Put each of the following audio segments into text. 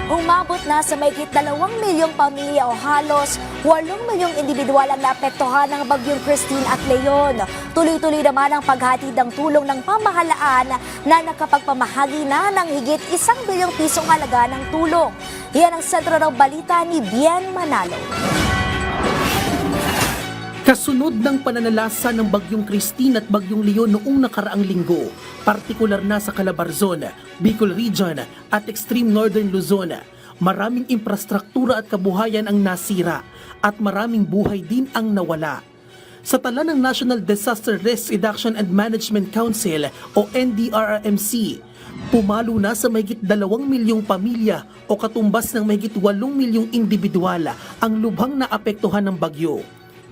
Umabot na sa mahigit 2 milyong pamilya o halos 8 milyong individual ang naapektuhan ng bagyong Christine at Leon. Tuloy-tuloy naman ang paghatid ng tulong ng pamahalaan na nakapagpamahagi na ng higit 1 bilyong pisong halaga ng tulong. Yan ang sentro ng balita ni Bien Manalo. Kasunod ng pananalasa ng Bagyong Christine at Bagyong Leon noong nakaraang linggo, partikular na sa Calabarzon, Bicol Region at Extreme Northern Luzon, maraming infrastruktura at kabuhayan ang nasira at maraming buhay din ang nawala. Sa tala ng National Disaster Risk Reduction and Management Council o NDRRMC, pumalo na sa mahigit 2 milyong pamilya o katumbas ng mahigit 8 milyong individual ang lubhang naapektuhan ng bagyo.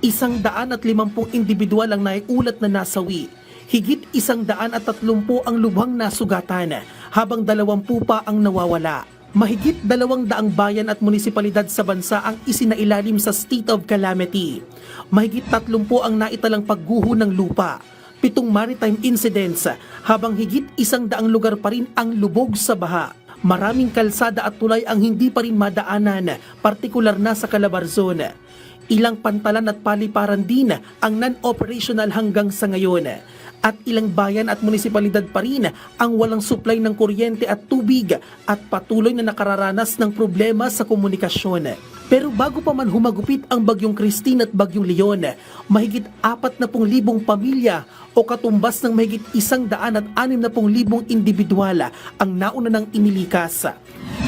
150 individual ang naiulat na nasawi. Higit 130 ang lubhang nasugatan, habang 20 pa ang nawawala. Mahigit 200 bayan at munisipalidad sa bansa ang isinailalim sa state of calamity. Mahigit 30 ang naitalang pagguho ng lupa. 7 maritime incidents, habang higit 100 lugar pa rin ang lubog sa baha. Maraming kalsada at tulay ang hindi pa rin madaanan, partikular na sa Calabarzon. Ilang pantalan at paliparan din ang non-operational hanggang sa ngayon. At ilang bayan at munisipalidad pa rin ang walang supply ng kuryente at tubig at patuloy na nakararanas ng problema sa komunikasyon. Pero bago pa man humagupit ang Bagyong Christine at Bagyong Leon, mahigit 40,000 pamilya o katumbas ng mahigit 160,000 individual ang nauna ng inilikas.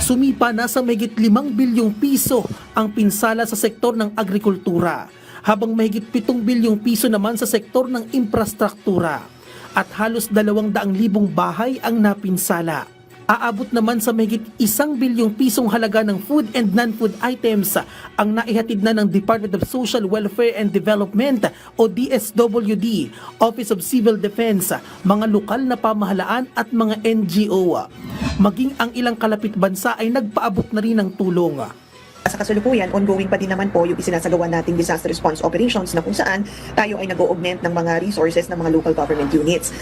Sumipa na sa mahigit 5 bilyong piso ang pinsala sa sektor ng agrikultura, habang mahigit 7 bilyong piso naman sa sektor ng infrastruktura at halos 200,000 bahay ang napinsala. Aabot naman sa mahigit 1 bilyong pisong halaga ng food and non-food items ang naihatid na ng Department of Social Welfare and Development o DSWD, Office of Civil Defense, mga lokal na pamahalaan at mga NGO. Maging ang ilang kalapit bansa ay nagpaabot na rin ng tulong. Sa kasalukuyan, ongoing pa din naman po yung isinasagawa nating disaster response operations na kung saan tayo ay nag-o-augment ng mga resources ng mga local government units.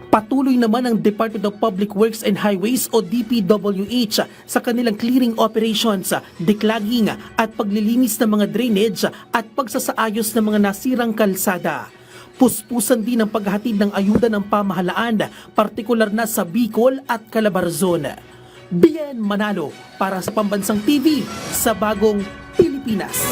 Patuloy naman ang Department of Public Works and Highways o DPWH sa kanilang clearing operations, declogging at paglilinis ng mga drainage at pagsasaayos ng mga nasirang kalsada. Puspusan din ang paghahatid ng ayuda ng pamahalaan, partikular na sa Bicol at Calabarzon. Bien Manalo para sa Pambansang TV sa Bagong Pilipinas.